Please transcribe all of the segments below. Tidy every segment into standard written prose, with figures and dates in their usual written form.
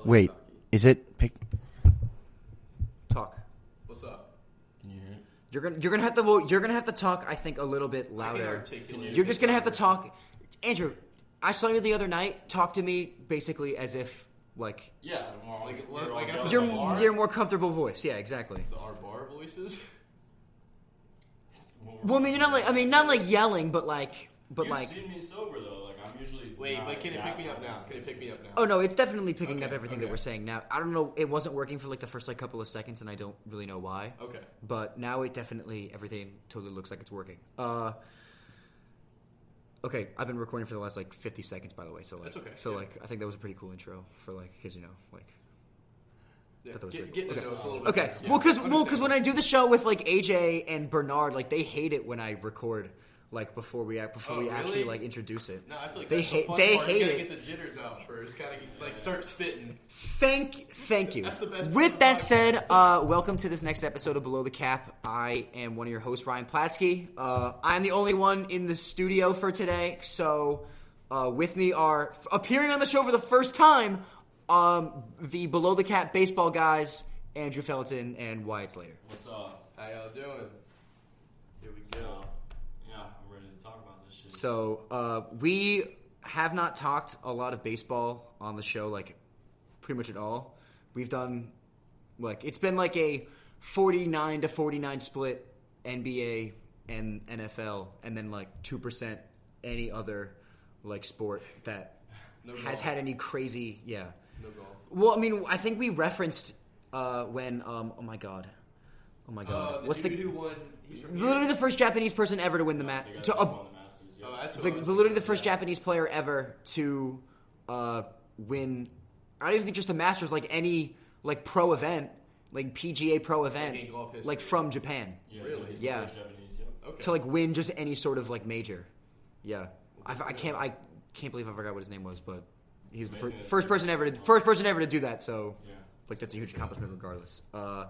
Wait, is it? Talk. What's up? Can you hear it? You're gonna have to talk. I think a little bit louder. You're just gonna have to talk. Andrew, I saw you the other night. Talk to me basically as if like your more comfortable voice. Yeah, exactly. Our bar voices. Well, I mean, not like yelling, but like. You've seen me sober though. Like I'm usually. Wait, but can it pick me up now? Can it pick me up now? Oh no, it's definitely picking up everything that we're saying now. I don't know. It wasn't working for like the first couple of seconds, and I don't really know why. Okay. But now it definitely everything totally looks like it's working. Okay, I've been recording for the last like 50 seconds, by the way. So like, that's okay. So like, I think that was a pretty cool intro for like, because Yeah, that was get cool. the notes a little bit. Okay, well, because when I do the show with like AJ and Bernard, like they hate it when I record like before we actually like introduce it. No, I feel like they that's hate the fun they part. hate You gotta it. get the jitters out first. Kind of like start spitting. Thank you. That's the best With part that of the said, welcome to this next episode of Below the Cap. I am one of your hosts, Ryan Platsky. I'm the only one in the studio for today, so with me are appearing on the show for the first time the Below the Cap baseball guys, Andrew Feliton and Wyatt Slater. What's up? How y'all doing? Here we go. Yeah, I'm ready to talk about this shit. So we have not talked a lot of baseball on the show, like pretty much at all. We've done like it's been like a 49-49 split NBA and NFL, and then like 2% any other like sport that has had any crazy No golf. Well, I mean, I think we referenced when oh my god, what's dude who won? He's from literally the first Japanese person ever to win the match The guy who won the Masters, yeah. Oh, that's what I was literally the thinking, first yeah. Japanese player ever to win. I don't even think just the Masters, like any like pro event, like PGA pro event, in golf history. like from Japan. Yeah, Really? He's Yeah. the first Japanese, yeah. Okay. To like win just any sort of like major. Yeah, I can't believe I forgot what his name was, but he was the Amazing. first person ever to do that. So Yeah. like that's a huge accomplishment regardless. Yeah.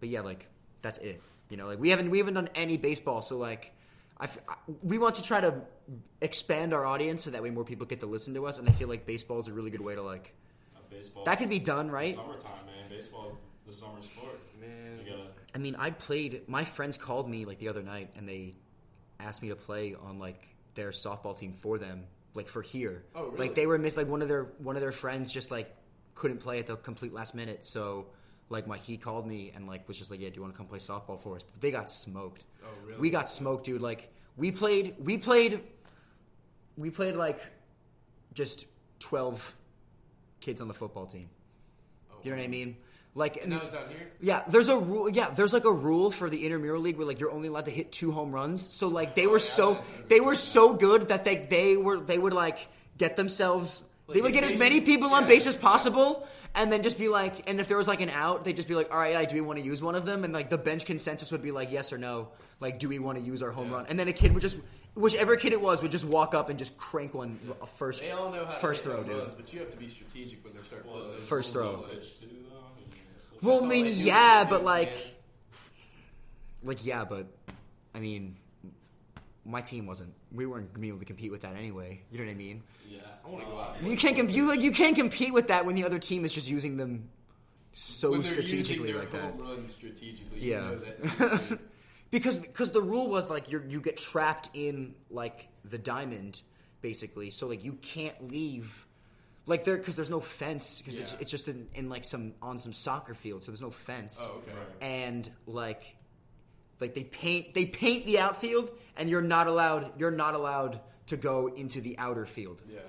But yeah, like that's it. You know, like we haven't done any baseball, so like we want to try to expand our audience so that way more people get to listen to us, and I feel like baseball is a really good way to like. Baseball. That could be done, right? Summertime, man. Baseball's the summer sport. Man. You gotta. I mean, my friends called me like the other night and they asked me to play on like their softball team for them, like for here. Oh, really? Like they were like one of their friends just like couldn't play at the complete last minute, so like he called me and like was just like, yeah, do you want to come play softball for us? But they got smoked. Oh, really? We got smoked, dude. Like we played like just 12 kids on the football team. You know what I mean? Like, And now it's down here? yeah, there's a rule. Yeah, there's like a rule for the intramural league where like you're only allowed to hit 2 home runs. So like they were so good that they would like get themselves. They would get as many people on base as possible, and then just be like, and if there was like an out, they'd just be like, all right, yeah, do we want to use one of them? And like the bench consensus would be like, yes or no. Like, do we want to use our home run? And then a kid would just, whichever kid it was, would just walk up and just crank one first. They all know how first to hit throw, home dude. runs, but you have to be strategic when they're starting to First throw. Pitch too, though. Well, I all mean, they do yeah, is but do, like, man. yeah, but I mean, my team wasn't. We weren't gonna be able to compete with that anyway. You know what I mean? Yeah. I want to go out. You can't you can't compete with that when the other team is just using them so When they're strategically using like their that. home runs strategically. Yeah. You know that because the rule was like you get trapped in like the diamond basically, so like you can't leave. Like because there's no fence because it's just in like some soccer field, so there's no fence. Oh, okay. Right. And like they paint the outfield, and you're not allowed to go into the outer field. Yeah.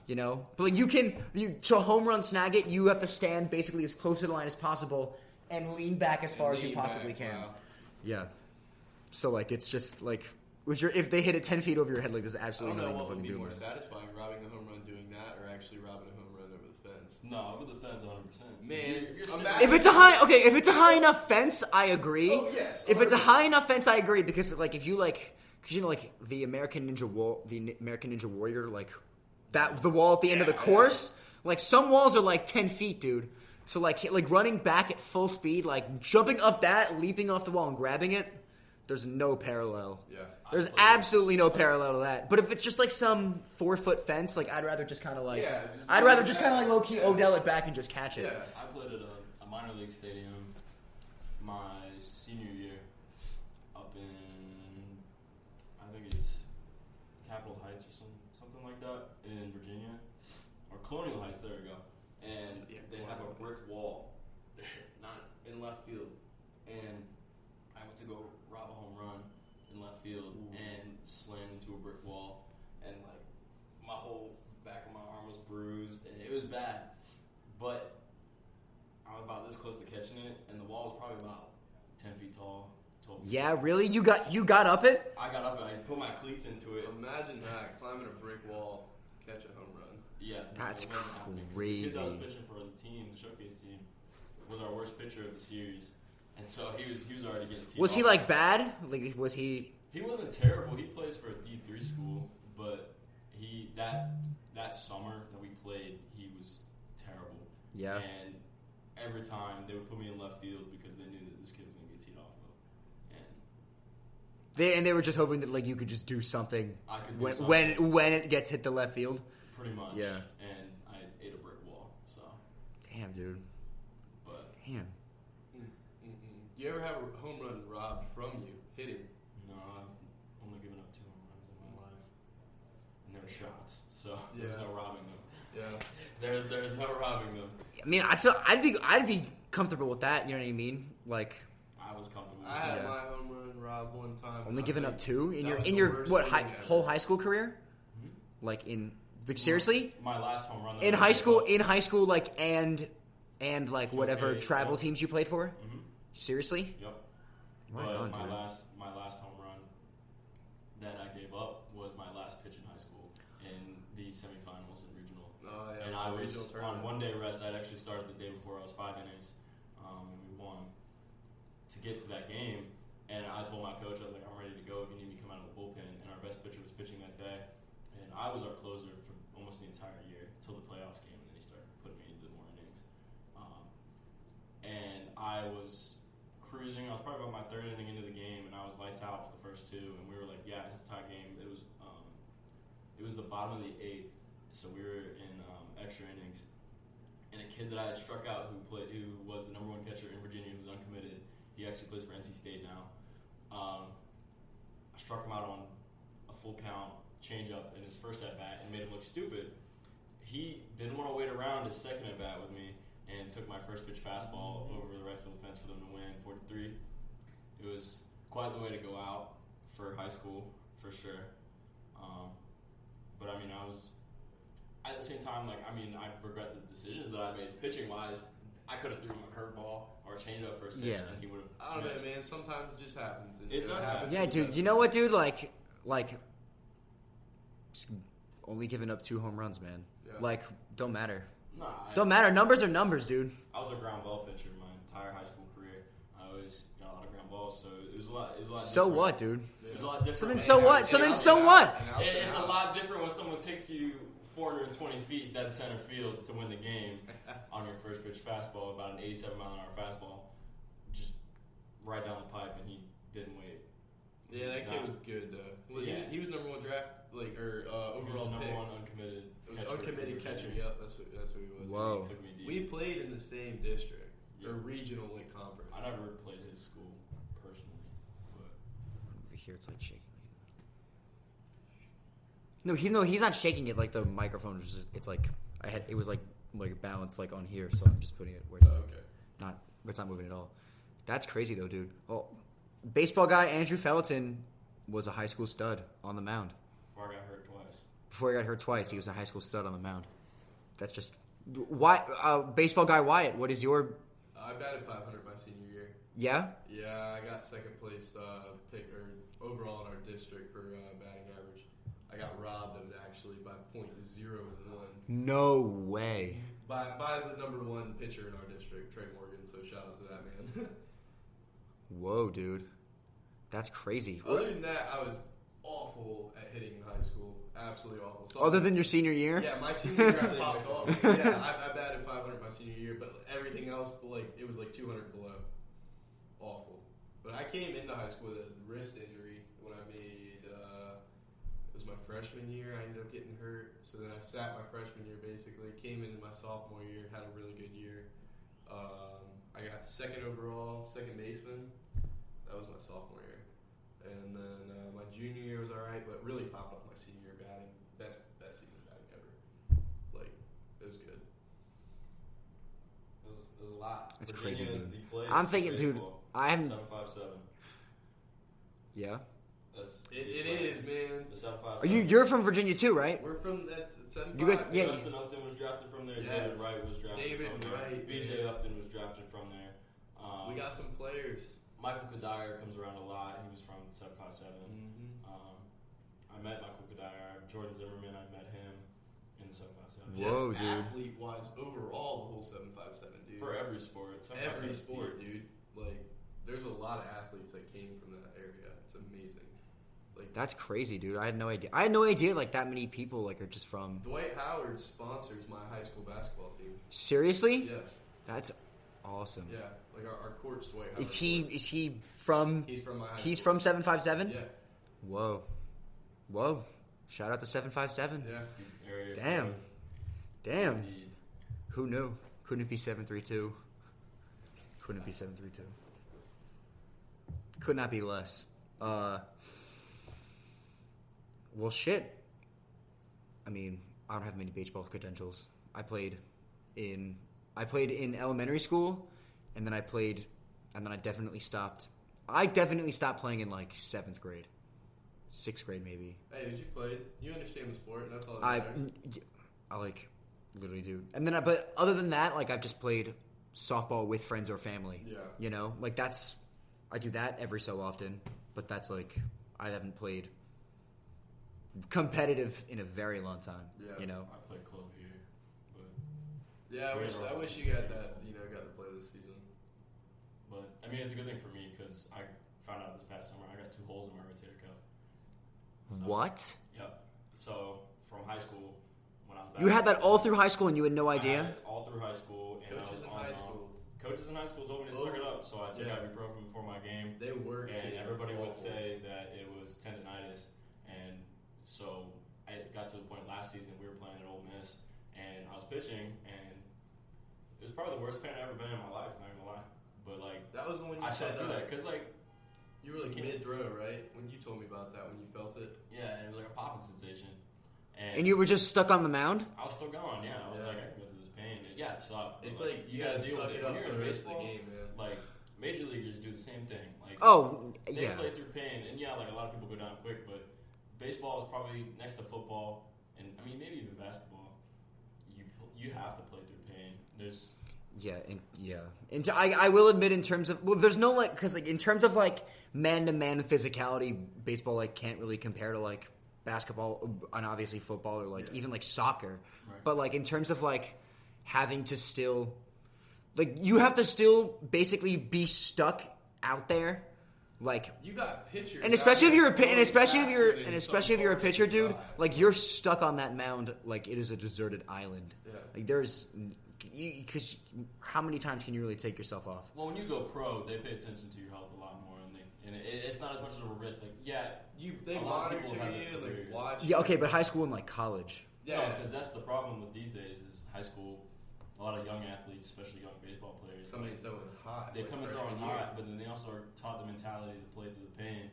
You know, but like to home run snag it, you have to stand basically as close to the line as possible and lean back as far as you possibly can. Wow. Yeah. So like it's just like if they hit it 10 feet over your head, like there's I absolutely don't know nothing what to would fucking be do. more Man. satisfying, robbing a home run doing that, or actually robbing a home run over the fence. No, over the fence, 100%. Man, If it's a high enough fence, I agree. Oh, yes, If it's a 100%. high enough fence, I agree because like if you like, because you know like the American Ninja Warrior, like that the wall at the end of the course, like some walls are like 10 feet, dude. So like running back at full speed, like jumping up that, leaping off the wall and grabbing it, There's no parallel. Yeah. There's absolutely no parallel to that. But if it's just like some 4-foot fence, like I'd rather just kind of like, I'd rather just kind of like low key Odell it back and just catch it. Yeah. I played at a minor league stadium my senior year up in, I think it's Capitol Heights or something like that in Virginia, or Colonial Heights. There we go. And they have a brick wall, not in left field, and I went to go rob a home run in left field and slammed into a brick wall, and like my whole back of my arm was bruised, and it was bad. But I was about this close to catching it, and the wall was probably about 10 feet tall, 12 feet Yeah, tall. really? You got up it? I got up and I put my cleats into it. Imagine that, climbing a brick wall, catch a home run. Yeah, That's it wasn't happening. crazy. Because I was pitching for the team, the showcase team, was our worst pitcher of the series, and so he was already getting teed Was he off. like bad? Like was he? He wasn't terrible. He plays for a D3 school, but that summer that we played, he was terrible. Yeah. And every time they would put me in left field because they knew that this kid was going to get teed off of. And They were just hoping that like you could just do something I could do when something. when it gets hit the left field. pretty much. Yeah. And I ate a brick wall. So, Damn, dude. but Damn. You ever have a home run robbed from you, hitting? no, I've only given up 2 home runs in my life, and they were shots. So there's Yeah. no robbing them. Yeah. There's no robbing them. I mean, I feel I'd be comfortable with that. You know what I mean? Like I was comfortable. I had Yeah. my home run robbed one time. only I'll giving tell up you, 2 in that your was in the your worst what feeling high, ever. whole high school career? Mhm. Like seriously? My last home run. that In I high gave school, up- like and like whatever Okay, travel yeah. teams you played for? Mhm. Seriously? Yep. Right But on, my dude. last home run that I gave up was my last pitch in high school in the semifinals in regional. Oh, yeah, And I the was regional on tournament. 1-day rest. I'd actually started the day before. I was 5 innings, and we won to get to that game. And I told my coach, I was like, I'm ready to go if you need me to come out of the bullpen. And our best pitcher was pitching that day, and I was our closer for almost the entire year until the playoffs came, and then he started putting me into more innings. And I was cruising. I was probably about my 3rd inning into the game, and I was lights out for the first 2. And we were like, "Yeah, this is a tie game." It was the bottom of the 8th, so we were in extra innings. And a kid that I had struck out who was the number 1 catcher in Virginia, who was uncommitted. He actually plays for NC State now. I struck him out on a full count changeup in his first at bat and made him look stupid. He didn't want to wait around his second at bat with me and took my first pitch fastball over the right field fence for them to win 4-3. It was quite the way to go out for high school, for sure. But I mean, I was at the same time, like, I mean, I regret the decisions that I made pitching wise. I could have threw him a curveball or a changeup first pitch, Yeah. and he would have. I don't know, man. Sometimes it just happens. And It does happen. Yeah, dude. You know what, dude? Like just only giving up 2 home runs, man. Yeah. Like don't matter. Nah, Don't matter. Numbers are numbers, dude. I was a ground ball pitcher my entire high school career. I always got a lot of ground balls, so it was a lot. So different. what, dude? It was a lot different. So then man. so what? So then so what? It's a lot different when someone takes you 420 feet dead center field to win the game on your first pitch fastball, about an 87 mile an hour fastball, just right down the pipe, and he didn't wait. Yeah, that kid was good though. Well, Yeah. he was number 1 draft, like He was overall the number pick. 1 uncommitted catcher. Uncommitted catcher. Yep, that's who he was. Whoa. He took me deep. We played in the same district Yeah. or regional like conference. I never played his school personally, but Over here, it's like shaking. No, he's not shaking it. Like the microphone was just, it's like it was like balanced like on here, so I'm just putting it where it's like okay. it's not moving at all. That's crazy though, dude. Well, baseball guy Andrew Feliton was a high school stud on the mound. before I got hurt twice. Before he got hurt twice, he was a high school stud on the mound. That's just why. Baseball guy Wyatt, what is your? I batted 500 my senior year. Yeah. Yeah, I got second place pick or overall in our district for batting average. I got robbed of it actually by .01 No way. by the number 1 pitcher in our district, Trey Morgan. So shout out to that man. Whoa, dude. That's crazy. Other than that, I was awful at hitting in high school. Absolutely awful. So Other than your senior year? yeah, my senior year I popped off. Yeah, I batted 500 my senior year, but everything else, like it was like 200 below. Awful. But I came into high school with a wrist injury when I made, it was my freshman year. I ended up getting hurt. So then I sat my freshman year basically, came into my sophomore year, had a really good year. I got second overall, second baseman. That was my sophomore year. And then my junior year was alright, but really popped off my senior year batting. Best season batting ever. Like, it was good. There's a lot. That's Virginia crazy, is dude. the place I'm thinking, for dude, baseball. I haven't. 757. Yeah. It is, man. The 757. Are you're from Virginia too, right? We're from that 7 You guys- yeah, Justin Upton was drafted from there. Yes. David Wright was drafted David from there. Wright, BJ Upton was drafted from there. We got some players. Michael Kadire comes around a lot. He was from 757. Mm-hmm. I met Michael Kadire. Jordan Zimmerman, I met him in the 757. Whoa, Just dude. athlete-wise, overall, the whole 757, dude. For every sport. 757 Every is sport, deep. dude. Like, there's a lot of athletes that came from that area. It's amazing. Like, That's crazy, dude. I had no idea. I had no idea like that many people like are just from. Dwight Howard sponsors my high school basketball team. Seriously? Yes. That's awesome. Yeah. Like, our coach's Dwight Howard. Is he from? He's from my high He's school. from 757. Yeah. Whoa. Shout out to 757. Yeah. Area Damn. code. Damn. Indeed. Who knew? Couldn't it be 732? Couldn't it be 732? Could not be less. Well, shit. I mean, I don't have many baseball credentials. I played in elementary school, and then I definitely stopped. I definitely stopped playing in like 7th grade, 6th grade maybe. Hey, did you play? You understand the sport, and that's all that I matters. like literally do. And then, but other than that, like I've just played softball with friends or family. Yeah. You know, like I do that every so often, but that's like I haven't played competitive in a very long time. Yeah. You know. I played club here, but Yeah, I wish you got that. Got to play this season. But I mean, it's a good thing for me because I found out this past summer I got 2 holes in my rotator cuff. So, What? Yep. So from high school, when I was back, You had that all through high school and you had no I had idea? it all through high school, and I was Coaches in on high and off. school, Coaches in high school told me to suck it up, so I took Yeah. ibuprofen before my game. they were. And kids. everybody would It's say that it was tendonitis, and so I got to the point last season we were playing at Ole Miss, and I was pitching, and it was probably the worst pain I've ever been in my life. Not gonna lie, but like That was the one you I said shot through that because like you were like mid-throw, right? When you told me about that, when you felt it. yeah, it was like a popping sensation, And you were just stuck on the mound? I was still going. Yeah, I was Yeah. like I can go through this pain. Yeah, it sucked. but, It's like you gotta deal suck with it When up you're for in the rest of the baseball, game, man. like major leaguers do the same thing. Like Oh, they yeah. play through pain, and yeah, like a lot of people go down quick, but baseball is probably next to football, and I mean maybe even basketball. You have to play through pain. There's And I will admit, in terms of there's no like because like in terms of like man-to-man physicality, baseball like can't really compare to like basketball and obviously football or like even like soccer. Right. But like in terms of like having to still like you have to still basically be stuck out there, like. You got pitchers, And especially if you're a and especially if you're a pitcher, dude, like you're stuck on that mound like it is a deserted island. Yeah. Like there's because how many times can you really take yourself off? well, when you go pro, they pay attention to your health a lot more, and it's not as much of a risk. Like they a lot of monitor people have you, their like careers. watch. Yeah, okay, but high school and like college. Yeah, because that's the problem with these days is high school. A lot of young athletes, especially young baseball players, somebody throwing hot. they like come in freshman throwing year. hot, but then they also are taught the mentality to play through the pain,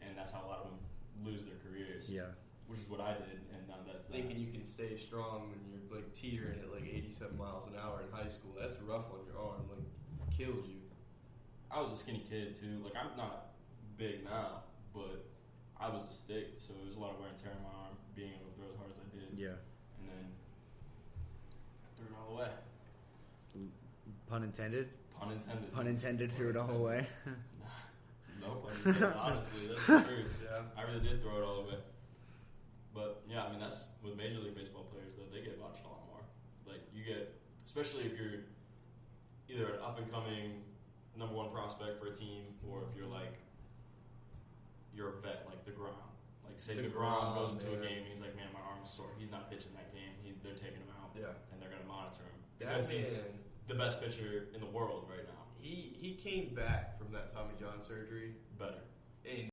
and that's how a lot of them lose their careers. Yeah. Which is what I did, and now that's that. Thinking you can stay strong when you're like teetering at like 87 miles an hour in high school. That's rough on your arm. Like kills you. I was a skinny kid too. Like I'm not big now, but I was a stick, so it was a lot of wear and tear on my arm, being able to throw as hard as I did. Yeah. And then I threw it all away. Pun intended. Pun intended. Pun intended. Threw it the whole way. No pun intended. Honestly, that's the truth. Yeah. I really did throw it all away. But yeah, I mean that's with Major League Baseball players though, they get watched a lot more. Like you get, especially if you're either an up and coming number 1 prospect for a team, or if you're like you're a vet like DeGrom. Like say DeGrom goes into a game and he's like, man, my arm's sore. He's not pitching that game. They're taking him out. Yeah. And they're gonna monitor him That because he's man, the best pitcher in the world right now. he came back from that Tommy John surgery Better. and